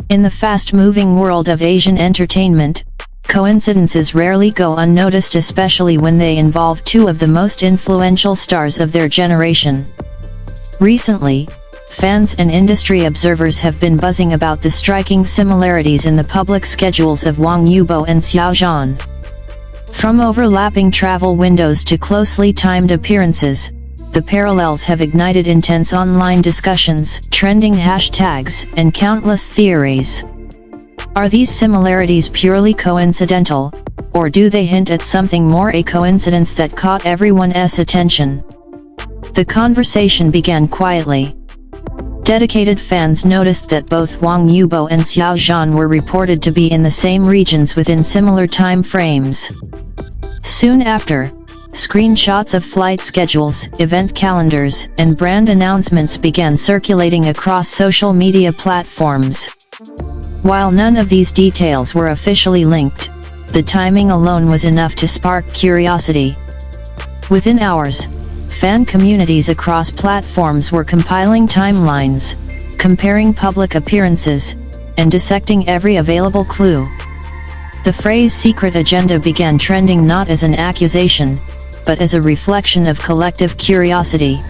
In the fast-moving world of Asian entertainment, coincidences rarely go unnoticed, especially when they involve two of the most influential stars of their generation. Recently, fans and industry observers have been buzzing about the striking similarities in the public schedules of Wang Yibo and Xiao Zhan. From overlapping travel windows to closely timed appearances, the parallels have ignited intense online discussions, trending hashtags, and countless theories. Are these similarities purely coincidental, or do they hint at something more, a coincidence that caught everyone's attention? The conversation began quietly. Dedicated fans noticed that both Wang Yibo and Xiao Zhan were reported to be in the same regions within similar time frames. Soon after, screenshots of flight schedules, event calendars, and brand announcements began circulating across social media platforms. While none of these details were officially linked, the timing alone was enough to spark curiosity. Within hours, fan communities across platforms were compiling timelines, comparing public appearances, and dissecting every available clue. The phrase "secret agenda" began trending not as an accusation, but as a reflection of collective curiosity.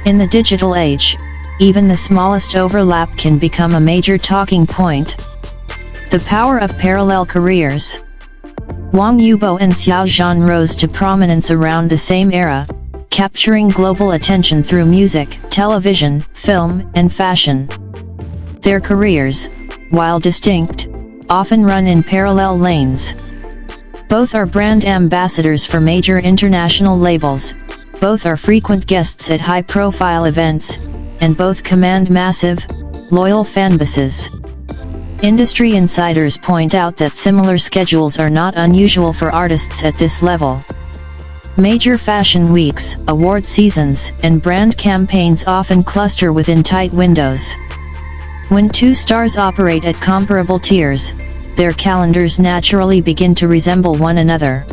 In the digital age, even the smallest overlap can become a major talking point. The power of parallel careers. Wang Yibo and Xiao Zhan rose to prominence around the same era, capturing global attention through music, television, film, and fashion. Their careers, while distinct, often run in parallel lanes. Both are brand ambassadors for major international labels, both are frequent guests at high-profile events, and both command massive, loyal fanbases. Industry insiders point out that similar schedules are not unusual for artists at this level. Major fashion weeks, award seasons, and brand campaigns often cluster within tight windows. When two stars operate at comparable tiers, their calendars naturally begin to resemble one another.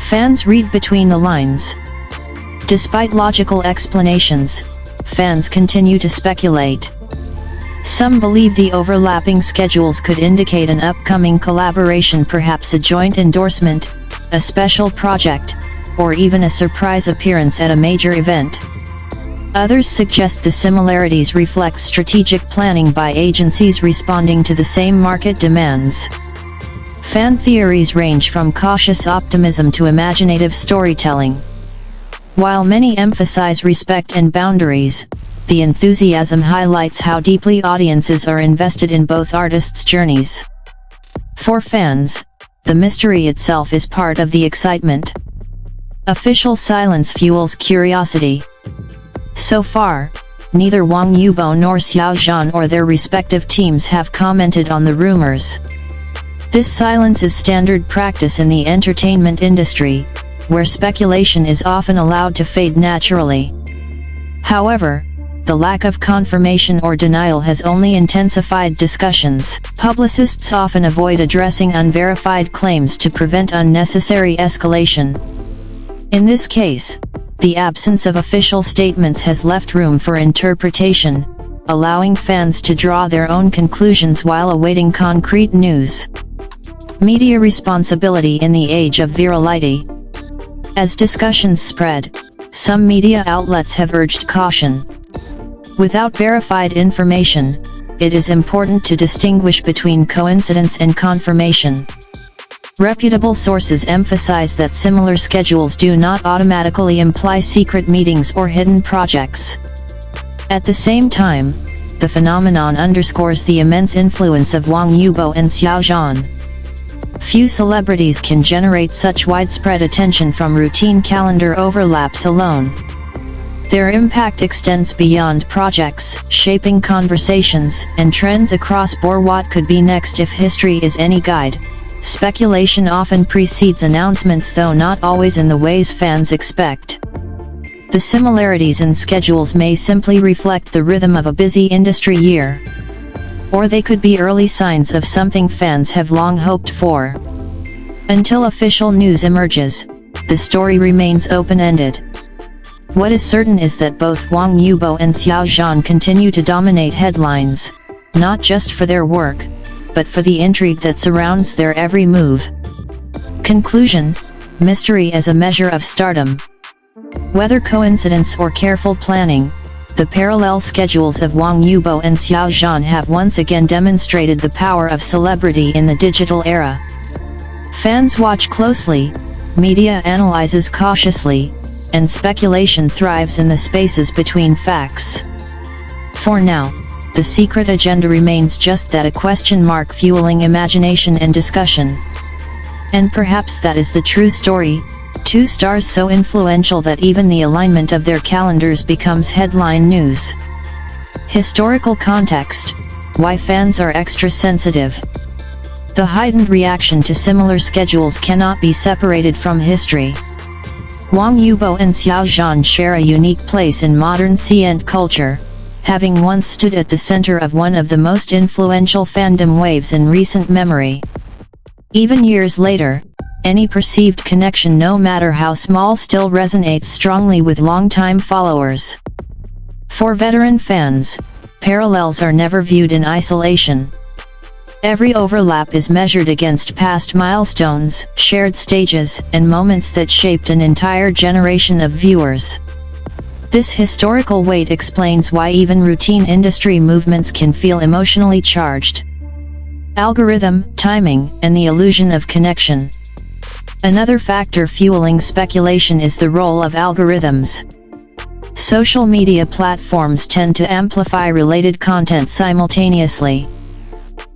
Fans read between the lines. Despite logical explanations, fans continue to speculate. Some believe the overlapping schedules could indicate an upcoming collaboration, perhaps a joint endorsement, a special project, or even a surprise appearance at a major event. Others suggest the similarities reflect strategic planning by agencies responding to the same market demands. Fan theories range from cautious optimism to imaginative storytelling. While many emphasize respect and boundaries, the enthusiasm highlights how deeply audiences are invested in both artists' journeys. For fans, the mystery itself is part of the excitement. Official silence fuels curiosity. So far, neither Wang Yibo nor Xiao Zhan or their respective teams have commented on the rumors. This silence is standard practice in the entertainment industry, where speculation is often allowed to fade naturally. However, the lack of confirmation or denial has only intensified discussions. Publicists often avoid addressing unverified claims to prevent unnecessary escalation. In this case, the absence of official statements has left room for interpretation, allowing fans to draw their own conclusions while awaiting concrete news. Media responsibility in the age of virality. As discussions spread, some media outlets have urged caution. Without verified information, it is important to distinguish between coincidence and confirmation. Reputable sources emphasize that similar schedules do not automatically imply secret meetings or hidden projects. At the same time, the phenomenon underscores the immense influence of Wang Yibo and Xiao Zhan. Few celebrities can generate such widespread attention from routine calendar overlaps alone. Their impact extends beyond projects, shaping conversations and trends across board. What could be next? If history is any guide, speculation often precedes announcements, though not always in the ways fans expect. The similarities in schedules may simply reflect the rhythm of a busy industry year. Or they could be early signs of something fans have long hoped for. Until official news emerges, the story remains open-ended. What is certain is that both Wang Yibo and Xiao Zhan continue to dominate headlines, not just for their work, but for the intrigue that surrounds their every move. Conclusion: mystery as a measure of stardom. Whether coincidence or careful planning, the parallel schedules of Wang Yibo and Xiao Zhan have once again demonstrated the power of celebrity in the digital era. Fans watch closely, media analyzes cautiously, and speculation thrives in the spaces between facts. For now, the secret agenda remains just that, a question mark fueling imagination and discussion. And perhaps that is the true story: two stars so influential that even the alignment of their calendars becomes headline news. Historical context: why fans are extra sensitive. The heightened reaction to similar schedules cannot be separated from history. Wang Yibo and Xiao Zhan share a unique place in modern CN culture, having once stood at the center of one of the most influential fandom waves in recent memory. Even years later, any perceived connection, no matter how small, still resonates strongly with longtime followers. For veteran fans, parallels are never viewed in isolation. Every overlap is measured against past milestones, shared stages, and moments that shaped an entire generation of viewers. This historical weight explains why even routine industry movements can feel emotionally charged. Algorithm, timing, and the illusion of connection. Another factor fueling speculation is the role of algorithms. Social media platforms tend to amplify related content simultaneously.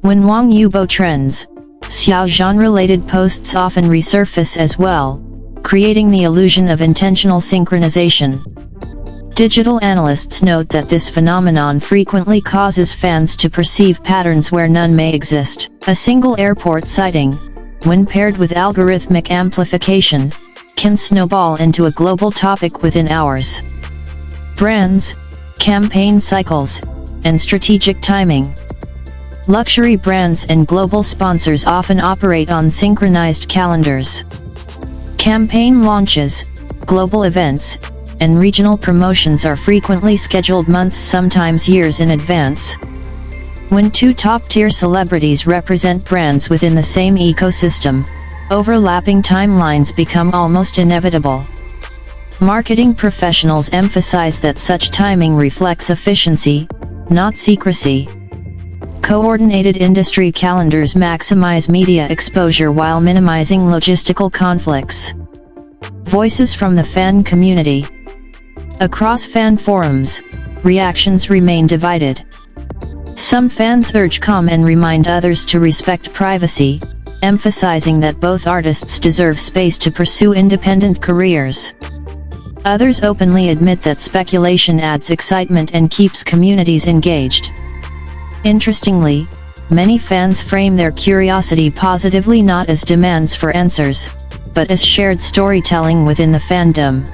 When Wang Yibo trends, Xiao Zhan-related posts often resurface as well, creating the illusion of intentional synchronization. Digital analysts note that this phenomenon frequently causes fans to perceive patterns where none may exist. A single airport sighting, when paired with algorithmic amplification, can snowball into a global topic within hours. Brands, campaign cycles, and strategic timing. Luxury brands and global sponsors often operate on synchronized calendars. Campaign launches, global events, and regional promotions are frequently scheduled months, sometimes years in advance. When two top-tier celebrities represent brands within the same ecosystem, overlapping timelines become almost inevitable. Marketing professionals emphasize that such timing reflects efficiency, not secrecy. Coordinated industry calendars maximize media exposure while minimizing logistical conflicts. Voices from the fan community. Across fan forums, reactions remain divided. Some fans urge calm and remind others to respect privacy, emphasizing that both artists deserve space to pursue independent careers. Others openly admit that speculation adds excitement and keeps communities engaged. Interestingly, many fans frame their curiosity positively, not as demands for answers, but as shared storytelling within the fandom.